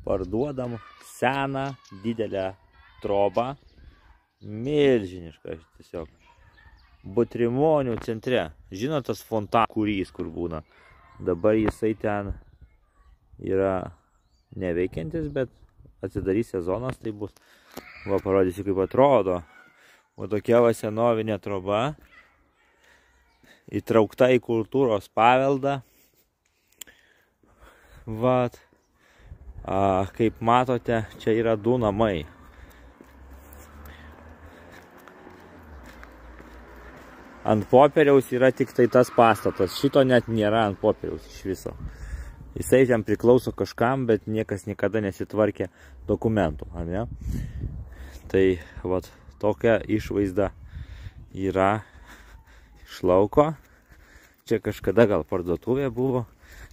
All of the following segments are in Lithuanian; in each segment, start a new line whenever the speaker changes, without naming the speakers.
Parduodam seną, didelę trobą. Milžinišką tiesiog. Butrimonių centre. Žinot tas fontankurys, kur būna. Dabar jisai ten yra neveikiantis, bet atsidarys sezonas, tai bus. Va, parodysiu, kaip atrodo. O tokia va senovinė troba. Įtraukta į kultūros paveldą. Vat. Kaip matote, čia yra du namai. Ant popieriaus yra tik tai tas pastatas. Šito net nėra ant popieriaus iš viso. Jisai ten priklauso kažkam, bet niekas niekada nesitvarkė dokumentų, ar ne? Tai vat tokia išvaizda yra iš lauko. Čia kažkada gal parduotuvė buvo.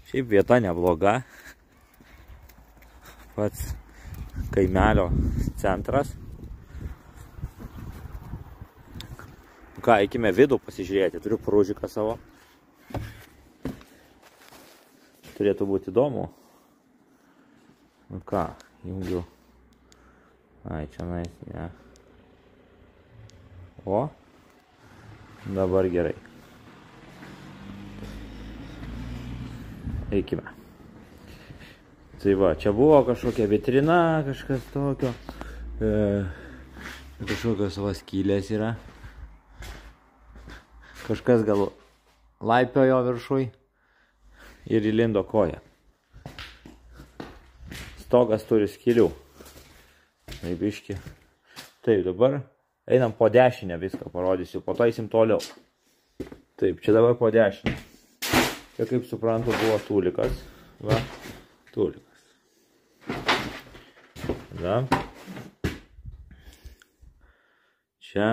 Šiaip vieta nebloga. Pats kaimelio centras. Ką, eikime vidų pasižiūrėti. Turiu prūžiką savo. Turėtų būti įdomu. Nu ką, jungiu. Ai, čia nais, ne. O, dabar gerai. Eikime. Tai va, čia buvo kažkokia vitrina, kažkas tokio. Kažkokios va skylės yra. Kažkas gal laipiojo viršui ir įlindo koją. Stogas turi skylių. Tai biški. Taip, dabar einam po dešinę, viską parodysiu. Po to eisim toliau. Taip, čia dabar po dešinę. Čia, kaip suprantu, buvo tūlikas. Va, tūlikas. Da. Čia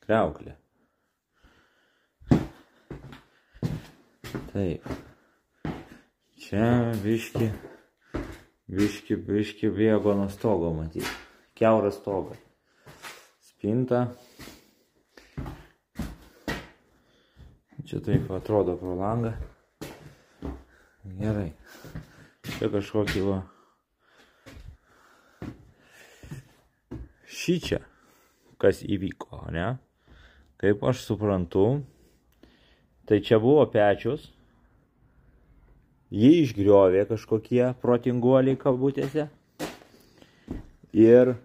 kriauklė. Taip. Čia biški bėgo nuo stogo matyti. Kiauras stogas. Spinta. Čia taip atrodo pro langą. Gerai. Čia kažkokį va. Šičia. Kas įvyko, ne? Kaip aš suprantu, tai čia buvo pečius, jį išgriovė kažkokie protinguoliai kabutėse ir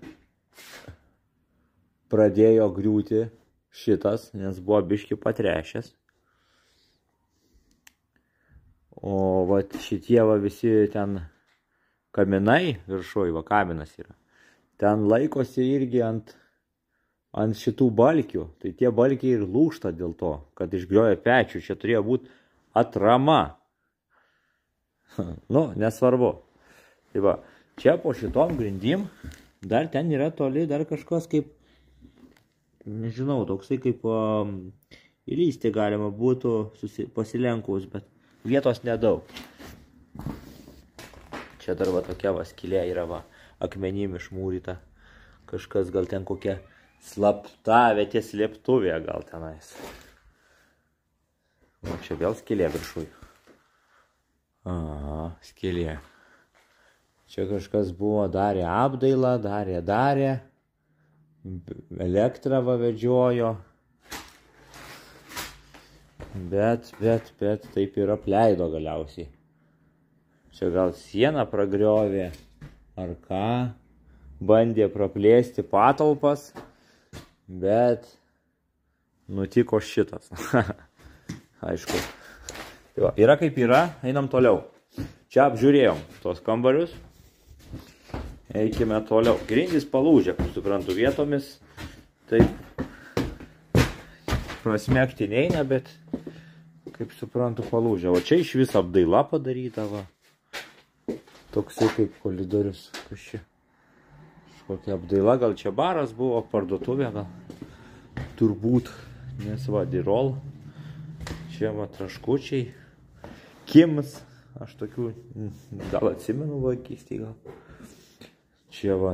pradėjo griūti šitas, nes buvo biški patrešęs. O vat šitie va visi ten kaminai viršuj, va kaminas yra, ten laikosi irgi ant šitų balkių, tai tie balkiai ir lūžta dėl to, kad išgriovė pečių, čia turėjo būti atrama. Nu, nesvarbu. Tai va, čia po šitom grindim, dar ten yra toli, dar kažkas kaip, nežinau, toksai kaip įlysti galima būtų pasilenkus, bet vietos nedaug. Čia dar va tokia va skylė yra va, akmenim išmūryta, kažkas gal ten kokia slaptavietė slėptuvė gal tenais. O čia vėl skylė viršui. Aha, skylė. Čia kažkas buvo, darė apdailą, darė. Elektrą va vedžiojo. Bet taip ir apleido galiausiai. Čia gal sieną pragriovė, ar ką. Bandė praplėsti patalpas. Bet nutiko šitas. Aišku. Tai va, yra kaip yra, einam toliau. Čia apžiūrėjom tos kambarius. Eikime toliau. Grindys palūžė, kaip suprantu, vietomis. Taip prasmegti neina, bet kaip suprantu palūžė. O čia iš vis apdaila padaryta. Va. Toksai kaip koridorius. Kas čia? Kokia apdaila, gal čia baras buvo, parduotuvė gal. Turbūt, nes va, Dirol. Čia va, traškučiai. Kims. Aš tokių, gal atsimenu vaikystėj gal. Čia va,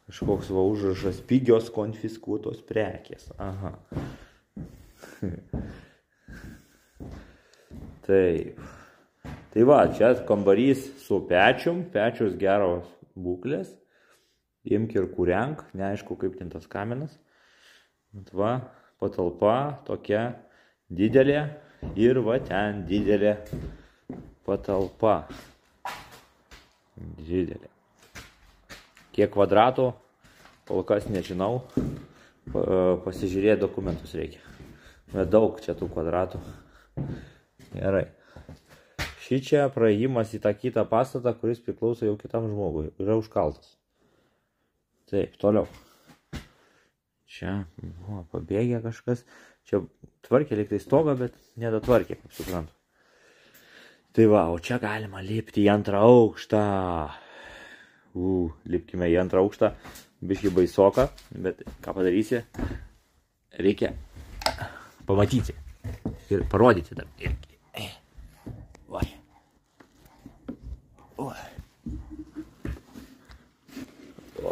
kažkoks va užrašas, pigios konfiskuotos prekės. Aha. Taip. Tai va, čia kambarys su pečium, pečius geros būklės. Imk ir kūrenk, neaišku kaip ten tas kaminas. Va, patalpa tokia didelė ir va ten didelė patalpa. Didelė. Kiek kvadratų, kol kas nežinau. Pasižiūrėti dokumentus reikia. Bet daug čia tų kvadratų. Gerai. Šičia praėjimas į tą kitą pastatą, kuris priklauso jau kitam žmogui. Yra užkaltas. Taip, toliau. Čia buvo pabėgę kažkas. Čia tvarkė lyg tai stogą, bet nedatvarkė, kaip suprantu. Tai va, o čia galima lipti į antrą aukštą. Lipkime į antrą aukštą. Biškai baisoka, bet ką padarysi, reikia pamatyti ir parodyti dar. Oi. Oi.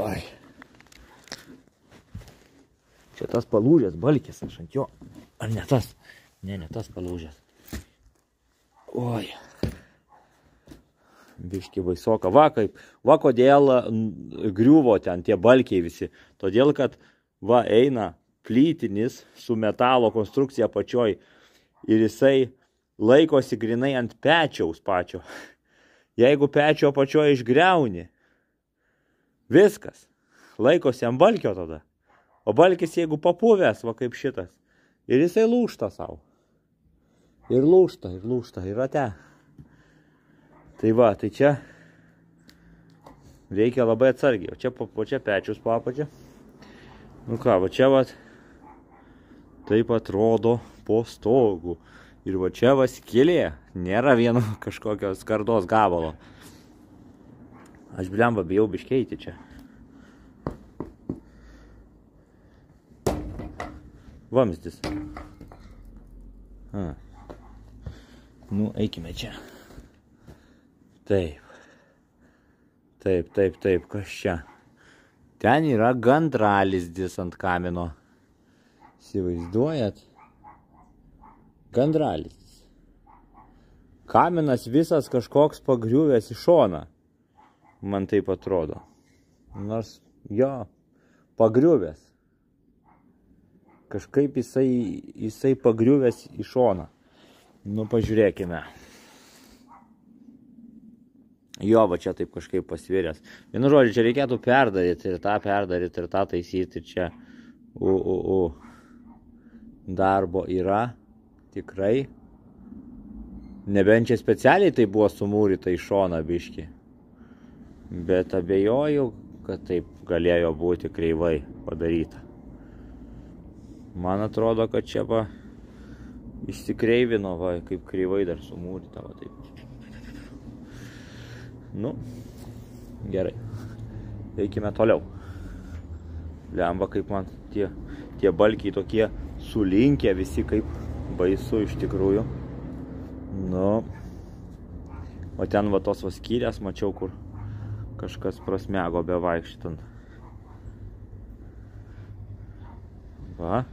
Oi. Čia tas palūžęs balkis, aš ant jo. Ar ne tas? Ne tas palūžęs. Oi. Biški baisoka. Va kodėl griuvo ten tie balkiai visi. Todėl, kad va eina plytinis su metalo konstrukcija pačioj ir jisai laikosi grinai ant pečiaus pačio. Jeigu pečio pačioj išgriauni, viskas. Laikosi ant balkio tada. O balkis jeigu papuvęs, va kaip šitas, ir jisai lūžta savo. Ir lūžta, ir rate. Tai va, tai čia reikia labai atsargiai. O čia pečius po apačia. Nu ką, va čia va taip atrodo po stogu. Ir va čia va skylė. Nėra vieno kažkokios skardos gabalo. Aš blemba bijau biškeiti čia. Vamzdis. Nu, eikime čia. Taip, kas čia? Ten yra gandralizdis ant kamino. Įsivaizduojat? Gandralizdis. Kaminas visas kažkoks pagriuvęs į šoną. Man taip atrodo. Nors, jo, pagriuvęs. Kažkaip jisai pagriuvęs į šoną. Nu, pažiūrėkime. Jo, va čia taip kažkaip pasviręs. Vienu žodžiu, čia reikėtų perdaryti ir tą taisyti. Ir čia darbo yra tikrai. Nebent čia specialiai tai buvo sumūryta į šoną biškį. Bet abejoju, kad taip galėjo būti kreivai padaryta. Man atrodo, kad čia va išsikreivino, va, kaip kreivai dar sumūryta, va taip. Nu, gerai. Eikime toliau. Lemba, kaip man tie balkiai tokie sulinkę visi, kaip baisu iš tikrųjų. Nu, o ten va tos va skylės mačiau, kur kažkas prasmego bevaikščitant. Va.